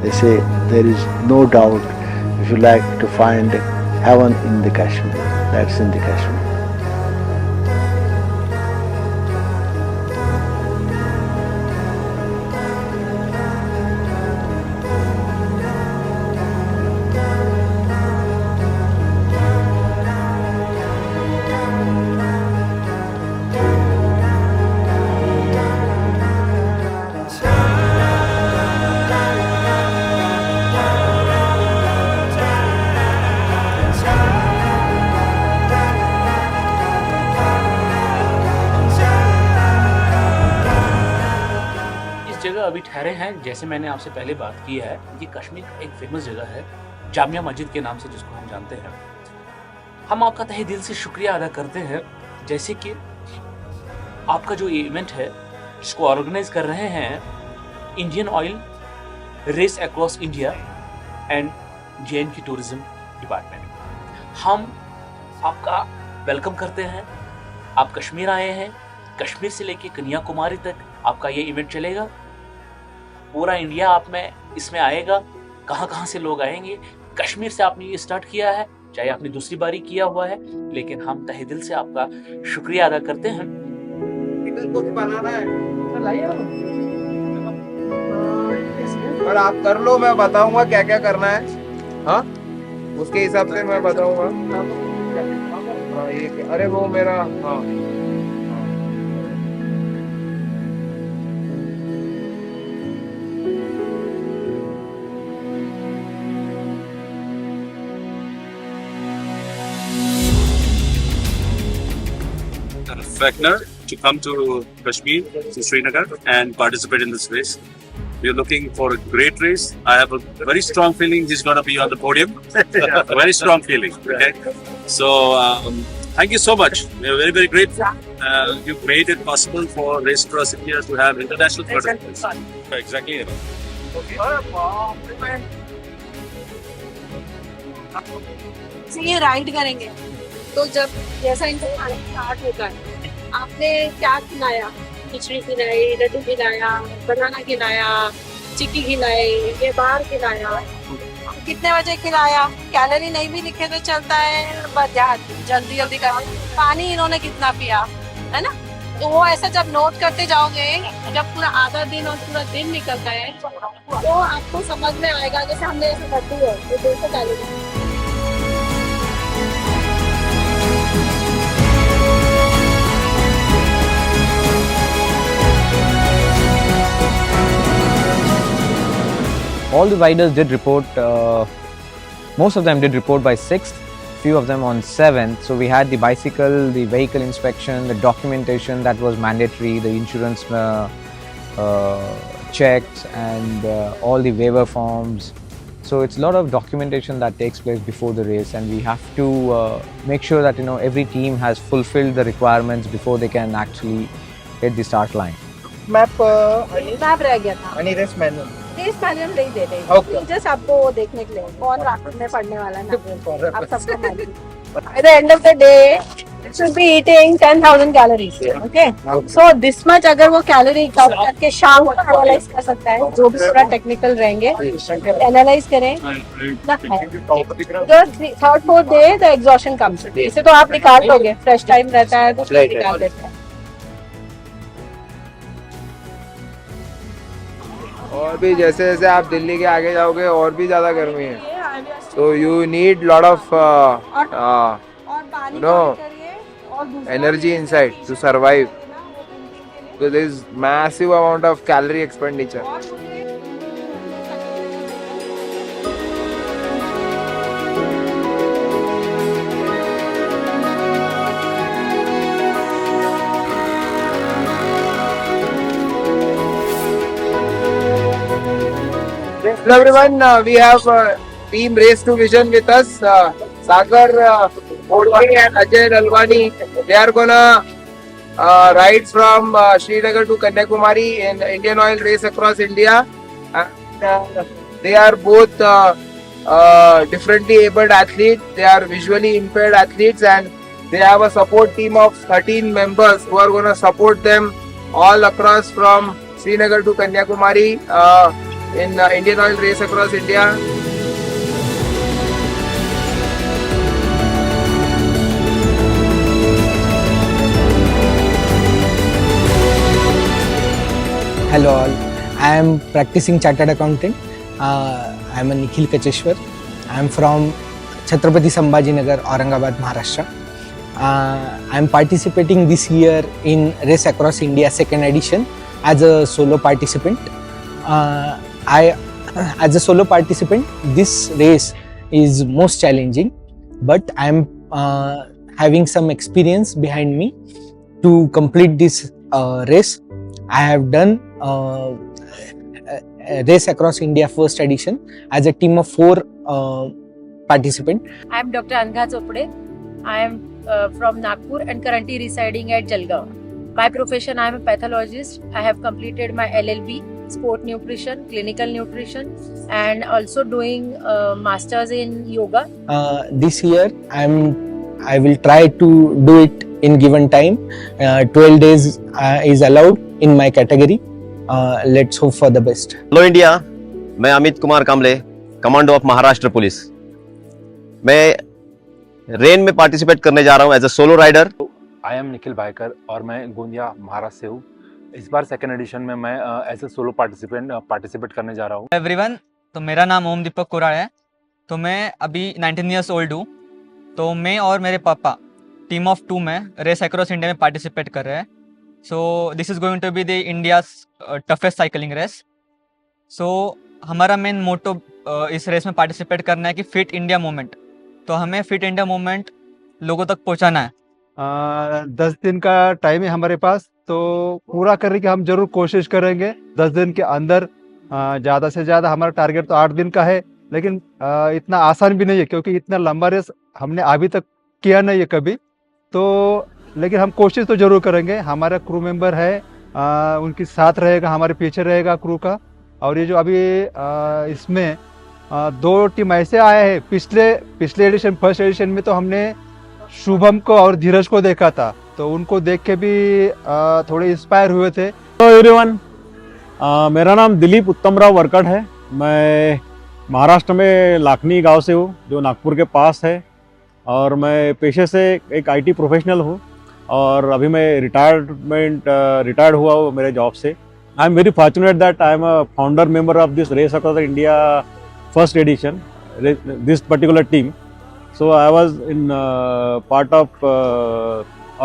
They say there is no doubt if you like to find heaven in the Kashmir, that's in the Kashmir. इस जगह अभी ठहरे हैं, जैसे मैंने आपसे पहले बात की है, ये कश्मीर का एक फेमस जगह है जामिया मस्जिद के नाम से जिसको हम जानते हैं। हम आपका तहे दिल से शुक्रिया अदा करते हैं, जैसे कि आपका जो ये इवेंट है इसको ऑर्गेनाइज कर रहे हैं Indian Oil race across India and JNK tourism department. हम आपका वेलकम करते हैं। आप कश्मीर आए हैं, कश्मीर से लेके कन्याकुमारी तक आपका ये इवेंट चलेगा। पूरा इंडिया आप में इसमें आएगा, कहाँ कहाँ से लोग आएंगे। कश्मीर से आपने ये स्टार्ट किया है, चाहे आपने दूसरी बारी किया हुआ है, लेकिन हम तहे दिल से आपका शुक्रिया अदा करते हैं। बनाना है और आप कर लो, मैं बताऊंगा क्या क्या करना है। हाँ, उसके हिसाब से मैं बताऊंगा। हाँ, ये अरे वो मेरा हाँ Wagner to come to Kashmir, to Srinagar, and participate in this race. We are looking for a great race. I have a very strong feeling he's going to be on the podium. Very strong feeling. Okay, so thank you so much. We are very, very grateful. You've made it possible for Race Across India to have international participants. Exactly. ये ride करेंगे तो जब जैसा इनका खाना start होता है, आपने क्या खिलाया? खिचड़ी खिलाई, लड्डू खिलाया, बनाना खिलाया, चिक्की खिलाई, ये बाहर खिलाया। कितने बजे खिलाया? कैलोरी नहीं भी लिखे तो चलता है, बस जल्दी जल्दी करो। पानी इन्होंने कितना पिया, है ना? तो वो ऐसा जब नोट करते जाओगे, जब पूरा आधा दिन और पूरा दिन निकलता है, तो आपको समझ में आएगा। जैसे हमने ऐसे लड्डू है, ये 200 calorie. All the riders did report, most of them did report by 6th, few of them on 7th. So we had the bicycle, the vehicle inspection, the documentation that was mandatory, the insurance checks and all the waiver forms. So it's a lot of documentation that takes place before the race, and we have to make sure that every team has fulfilled the requirements before they can actually hit the start line. Map रह गया था। Race manual race manual नहीं दे रहे, Okay. Just आपको वो देखने के लिए कौन रात में पढ़ने वाला ना, आप सबको मालूम। At the end of the day, it should be eating 10,000 calories. Okay. So this much अगर वो कैलोरी काउंट करके शाम को एनालाइज कर सकता है, जो भी थोड़ा टेक्निकल रहेंगे एनालाइज करें ना खाएं। जो 3rd 4th day the exhaustion comes, इसे तो आप निकाल दोगे, फ्रेश टाइम रहता है तो निकाल देते हैं। और भी जैसे जैसे आप दिल्ली के आगे जाओगे और भी ज्यादा गर्मी है, तो you need lot of energy inside to survive. So there is massive amount of calorie expenditure. Hello everyone, we have team Race to Vision with us. Sagar Odwani and Ajay Lalwani. They are gonna ride from Srinagar to Kanyakumari in Indian Oil Race Across India. And they are both differently abled athletes. They are visually impaired athletes, and they have a support team of 13 members who are gonna support them all across from Srinagar to Kanyakumari. in Indian Oil Race Across India. Hello all, I am practicing chartered accountant. I am a Nikhil Kacheshwar. I am from Chhatrapati Sambhajinagar, Aurangabad, Maharashtra. I am participating this year in Race Across India second edition as a solo participant. As a solo participant, this race is most challenging, but I am having some experience behind me to complete this race. I have done Race Across India first edition as a team of 4 participants. I am Dr. Angha Chopde. I am from Nagpur and currently residing at Jalgaon. By profession, I am a pathologist. I have completed my LLB, sport nutrition, clinical nutrition, and also doing masters in yoga. This year, I will try to do it in given time. 12 days is allowed in my category. Let's hope for the best. Hello India, मैं Amit Kumar Kamle, commando of Maharashtra police. मैं रेन में participate करने जा रहा हूँ as a solo rider. I am Nikhil Bhaykar और मैं गोंदिया महाराष्ट्र से हूँ। इस बार सेकेंड एडिशन में मैं एज ए सोलो पार्टिसिपेट करने जा रहा हूँ। एवरीवन, तो मेरा नाम ओम दीपक कुराड़ है। तो मैं अभी 19 ईयर्स ओल्ड हूँ। तो मैं और मेरे पापा टीम ऑफ 2 में रेस अक्रॉस इंडिया में पार्टिसिपेट कर रहे हैं। So this is going to be the India's toughest cycling race. So हमारा मेन मोटो इस रेस में पार्टिसिपेट करना है कि फिट इंडिया मूवमेंट। तो हमें फिट इंडिया मूवमेंट लोगों तक पहुंचाना है। 10 दिन का टाइम है हमारे पास, तो पूरा करने की हम जरूर कोशिश करेंगे। 10 दिन के अंदर ज़्यादा से ज़्यादा हमारा टारगेट तो 8 दिन का है, लेकिन इतना आसान भी नहीं है क्योंकि इतना लंबा रेस हमने अभी तक किया नहीं है कभी। तो लेकिन हम कोशिश तो जरूर करेंगे। हमारा क्रू मेंबर है, उनके साथ रहेगा, हमारे पीछे रहेगा क्रू का। और ये जो अभी इसमें 2 टीम ऐसे आए हैं, पिछले एडिशन फर्स्ट एडिशन में तो हमने शुभम को और धीरज को देखा था, तो उनको देख के भी थोड़े इंस्पायर हुए थे। हेलो एवरीवन, मेरा नाम दिलीप उत्तमराव वरकट है। मैं महाराष्ट्र में लाखनी गांव से हूँ, जो नागपुर के पास है। और मैं पेशे से एक आईटी प्रोफेशनल हूँ और अभी मैं रिटायर्ड हुआ हूँ मेरे जॉब से। I am very fortunate that I am a founder member of this race across India first edition, this particular team. So I was in part of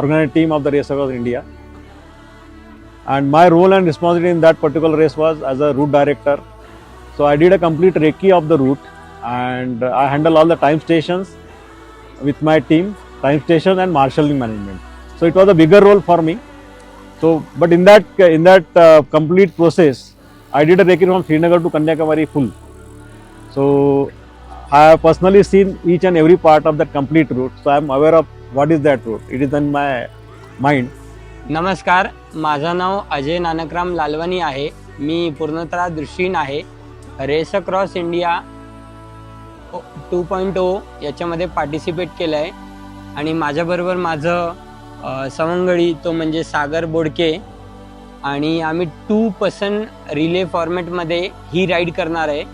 organized team of the Race Across India, and my role and responsibility in that particular race was as a route director. So I did a complete recce of the route, and I handle all the time stations with my team, time station and marshalling management. So it was a bigger role for me. So, but in that complete process, I did a recce from Srinagar to Kanyakumari full. So I have personally seen each and every part of that complete route, so I am aware of what is that route. It is in my mind. नमस्कार, माझं नाव अजय नानकराम लालवानी आहे. मी पूर्णतः दृष्टीहीन आहे. Race across India 2.0 याच्यामध्ये participate केलं आहे आणि माझ्याबरोबर माझं सवंगडी तो म्हणजे सागर बोडके आणि आम्ही 2 पर्सन रिले फॉर्मॅटमध्ये ही राईड करणार आहे.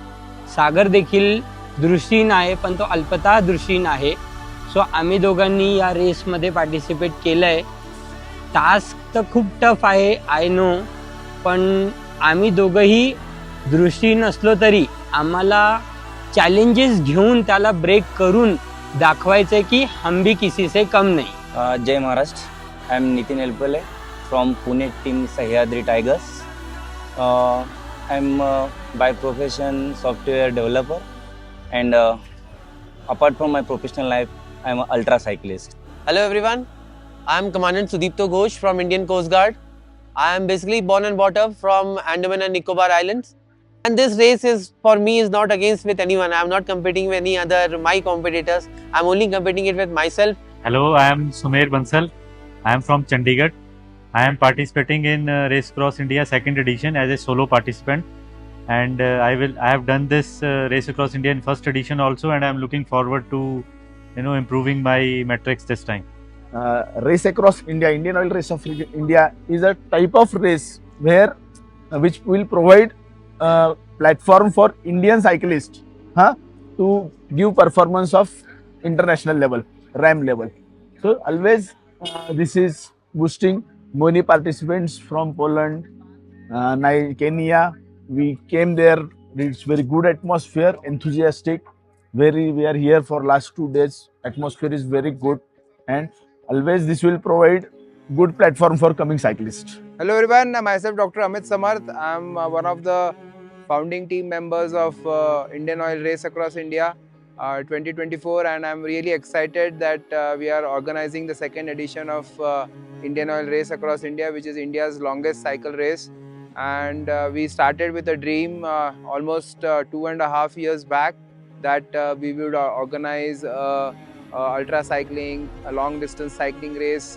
सागर देखील दृष्टीहीन आहे, पण तो अल्पतः दृष्टीहीन आहे. सो आम्ही दोघांनी या रेसमध्ये पार्टिसिपेट केलं आहे. टास्क तर खूप टफ आहे, आय नो, पण आम्ही दोघंही दृष्टीहीन असलो तरी आम्हाला चॅलेंजेस घेऊन त्याला ब्रेक करून दाखवायचं आहे की हम भी किसी से कम नहीं. जय Maharashtra, I am Nitin Elpale from Pune team Sahyadri tigers. I am by profession software developer. And apart from my professional life, I am an ultra cyclist. Hello everyone, I am Commandant Sudipto Ghosh from Indian Coast Guard. I am basically born and brought up from Andaman and Nicobar Islands. And this race is for me is not against with anyone. I am not competing with any other my competitors. I am only competing it with myself. Hello, I am Sumer Bansal. I am from Chandigarh. I am participating in Race Across India second edition as a solo participant. And I have done this Race Across India in first edition also, and I am looking forward to improving my metrics this time. Race Across India, Indian Oil Race of India is a type of race where which will provide platform for Indian cyclists, to give performance of international level, RAM level. So always this is boosting many participants from Poland, Kenya. We came there. It's very good atmosphere, enthusiastic. We are here for last 2 days. Atmosphere is very good, and always this will provide good platform for coming cyclists. Hello everyone, myself Dr. Amit Samarth. I'm one of the founding team members of Indian Oil Race Across India 2024, and I'm really excited that we are organizing the second edition of Indian Oil Race Across India, which is India's longest cycle race. And we started with a dream almost 2.5 years back that we would organize ultra cycling, a long distance cycling race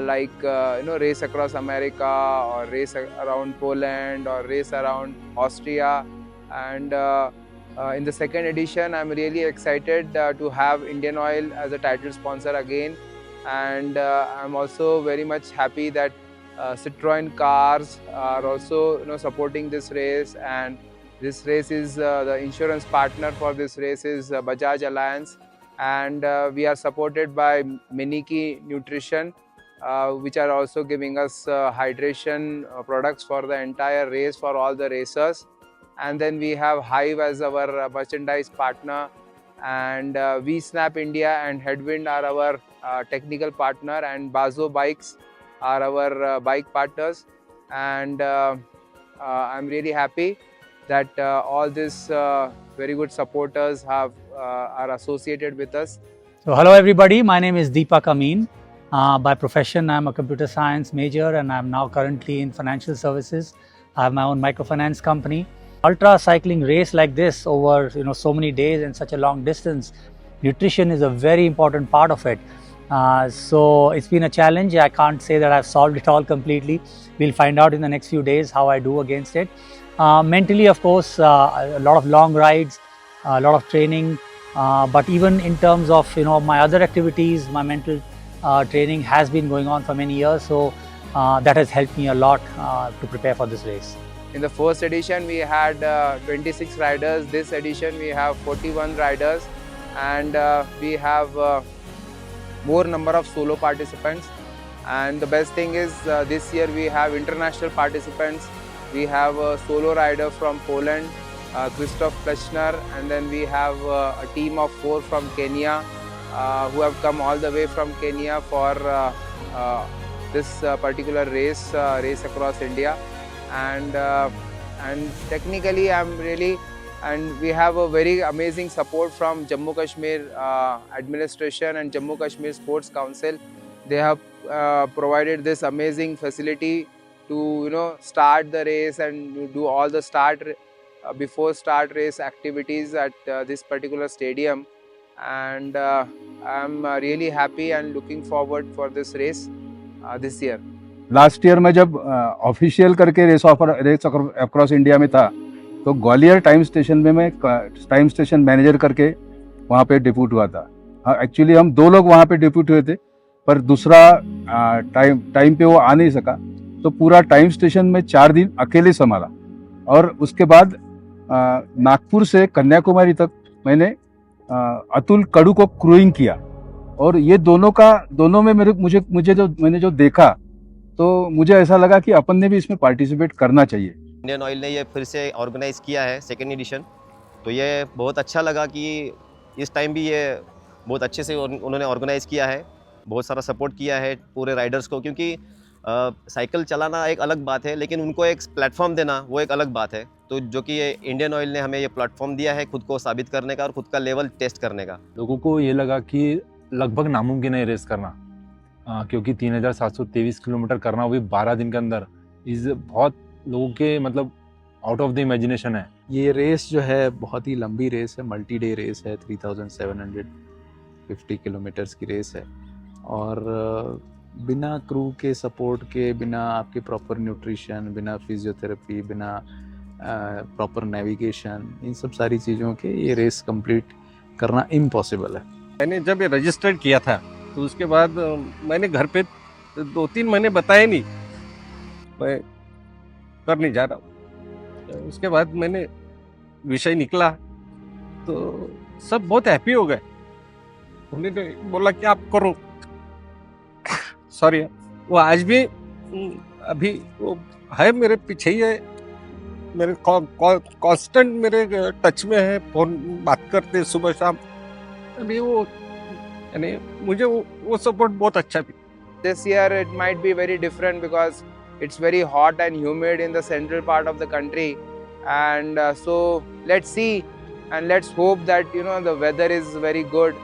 like Race Across America, or race around Poland, or race around Austria. And in the second edition, I'm really excited to have Indian Oil as a title sponsor again. And I'm also very much happy that Citroën cars are also supporting this race, and this race is the insurance partner for this race is Bajaj Alliance, and we are supported by Meniki Nutrition, which are also giving us hydration products for the entire race for all the racers. And then we have Hive as our merchandise partner, and V-Snap India and Headwind are our technical partner, and Bazo Bikes are our bike partners. And I'm really happy that all these very good supporters are associated with us. So hello everybody, my name is Deepak Amin. By profession, I'm a computer science major, and I'm now currently in financial services. I have my own microfinance company. Ultra cycling race like this over so many days and such a long distance, nutrition is a very important part of it. So it's been a challenge. I can't say that I've solved it all completely. We'll find out in the next few days how I do against it. Mentally, of course, a lot of long rides, a lot of training, but even in terms of my other activities, my mental training has been going on for many years, so that has helped me a lot to prepare for this race. In the first edition, we had 26 riders. This edition, we have 41 riders, and we have more number of solo participants. And the best thing is this year we have international participants. We have a solo rider from Poland, Krzysztof Plechner, and then we have a team of 4 from Kenya who have come all the way from Kenya for this particular race across India. And technically and we have a very amazing support from Jammu Kashmir administration and Jammu Kashmir Sports Council. They have provided this amazing facility to start the race and do all the before start race activities at this particular stadium. And I'm really happy and looking forward for this race this year. Last year में जब official करके race across India में था, तो Gwalior time station में मैं time station manager करके वहाँ पे डिप्यूट हुआ था. एक्चुअली हम 2 लोग वहाँ पे डिप्यूट हुए थे, पर दूसरा टाइम पे वो आ नहीं सका, तो पूरा टाइम स्टेशन में 4 दिन अकेले संभाला. और उसके बाद नागपुर से कन्याकुमारी तक मैंने अतुल कडू को क्रूइंग किया. और ये दोनों में मैंने जो देखा, तो मुझे ऐसा लगा कि अपन ने भी इसमें पार्टिसिपेट करना चाहिए. इंडियन ऑयल ने ये फिर से ऑर्गेनाइज़ किया है सेकेंड एडिशन, तो ये बहुत अच्छा लगा कि इस टाइम भी ये बहुत अच्छे से उन्होंने ऑर्गेनाइज़ किया है. बहुत सारा सपोर्ट किया है पूरे राइडर्स को, क्योंकि साइकिल चलाना एक अलग बात है, लेकिन उनको एक प्लेटफॉर्म देना वो एक अलग बात है. तो जो कि ये इंडियन ऑयल ने हमें ये प्लेटफॉर्म दिया है खुद को साबित करने का और खुद का लेवल टेस्ट करने का. लोगों को ये लगा कि लगभग नामुमकिन है रेस करना, क्योंकि 3723 किलोमीटर करना, वो भी 12 दिन के अंदर, इस बहुत लोगों के मतलब आउट ऑफ द इमेजिनेशन है. ये रेस जो है बहुत ही लंबी रेस है, मल्टी डे रेस है, 3750 किलोमीटर्स की रेस है. और बिना क्रू के सपोर्ट के, बिना आपके प्रॉपर न्यूट्रिशन, बिना फिजियोथेरेपी, बिना प्रॉपर नेविगेशन, इन सब सारी चीज़ों के ये रेस कंप्लीट करना इम्पॉसिबल है. मैंने जब ये रजिस्टर्ड किया था, तो उसके बाद मैंने घर पे 2-3 महीने बताए नहीं, मैं करने जा रहा हूँ. उसके बाद मैंने विषय निकला तो सब बहुत हैप्पी हो गए। उन्होंने बोला कि आप करो। सॉरी, वो आज भी अभी वो है मेरे पीछे ही है, मेरे कांस्टेंट मेरे टच में है, फोन बात करते सुबह शाम। अभी वो यानी मुझे वो सपोर्ट बहुत अच्छा भी। This year it might be very different because it's very hot and humid in the central part of the country, and so let's see and let's hope that the weather is very good,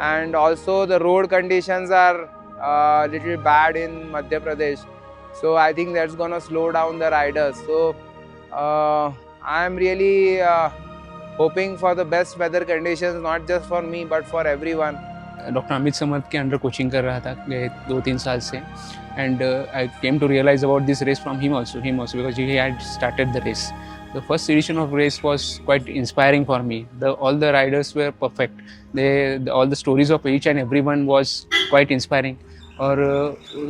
and also the road conditions are little bad in Madhya Pradesh, so I think that's gonna slow down the riders. So I am really hoping for the best weather conditions, not just for me but for everyone. Doctor Amit Samarth के under coaching कर रहा था गए 2-3 साल से, and I came to realise about this race from him also because he had started the race. The first edition of race was quite inspiring for me. All the riders were perfect. All the stories of each and everyone was quite inspiring. और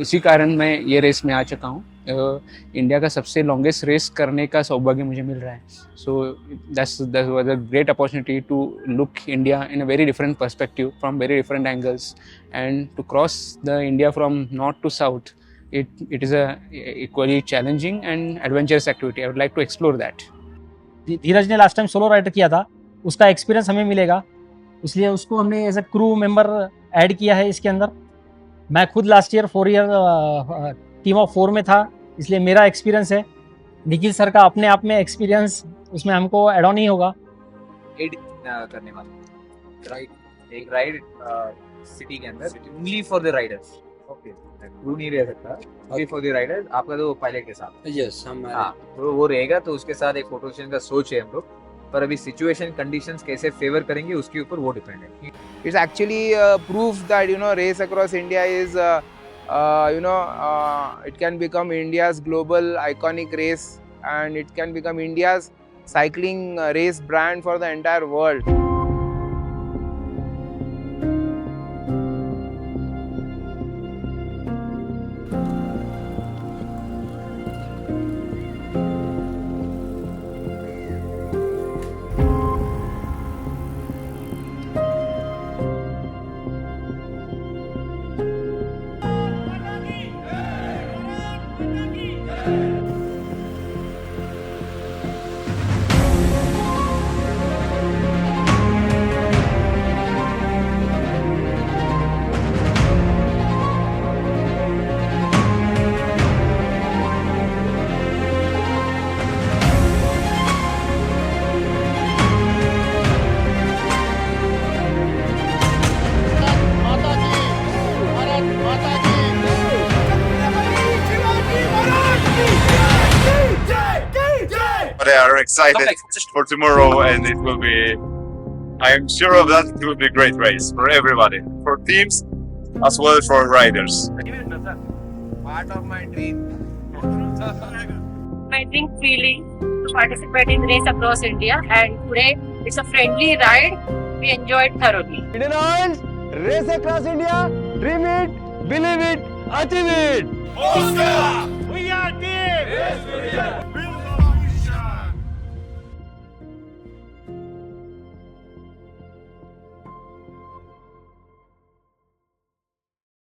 इसी कारण मैं ये race में आ चुका हूँ. India का सबसे लॉन्गेस्ट रेस करने का सौभाग्य मुझे मिल रहा है. सो that was a great opportunity to look India in a very different perspective, from very different angles, and to cross the India from north to south. It is a equally challenging and adventurous activity. I would like to explore that. धीरज ने last time solo rider किया था, उसका experience हमें मिलेगा, इसलिए उसको हमने as a crew member add किया है इसके अंदर. मैं खुद last year 4 year team of 4 में था, इसलिए मेरा एक्सपीरियंस है. निखिल सर का अपने आप में एक्सपीरियंस उसमें हमको एड ऑन ही होगा. एड करने वाला एक राइड सिटी के अंदर only for the Riders. Okay, crew नहीं रह सकता, ओनली फॉर द राइडर्स. आपका तो पायलट के साथ. यस, हम तो वो रहेगा, तो उसके साथ एक फोटो सेशन का सोच है हम लोग, पर अभी सिचुएशन कंडीशंस कैसे फेवर करेंगे उसके ऊपर वो डिपेंड है. It's actually proof that race across India is it can become India's global iconic race, and it can become India's cycling race brand for the entire world. They are excited for tomorrow, and it will be, I am sure of that, it will be a great race for everybody, for teams as well as for riders. Part of my dream. My dream feeling to participate in race across India, and today it's a friendly ride. We enjoyed thoroughly. Indian Oils, race across India, dream it, believe it, achieve it. Oscar! We are team! Race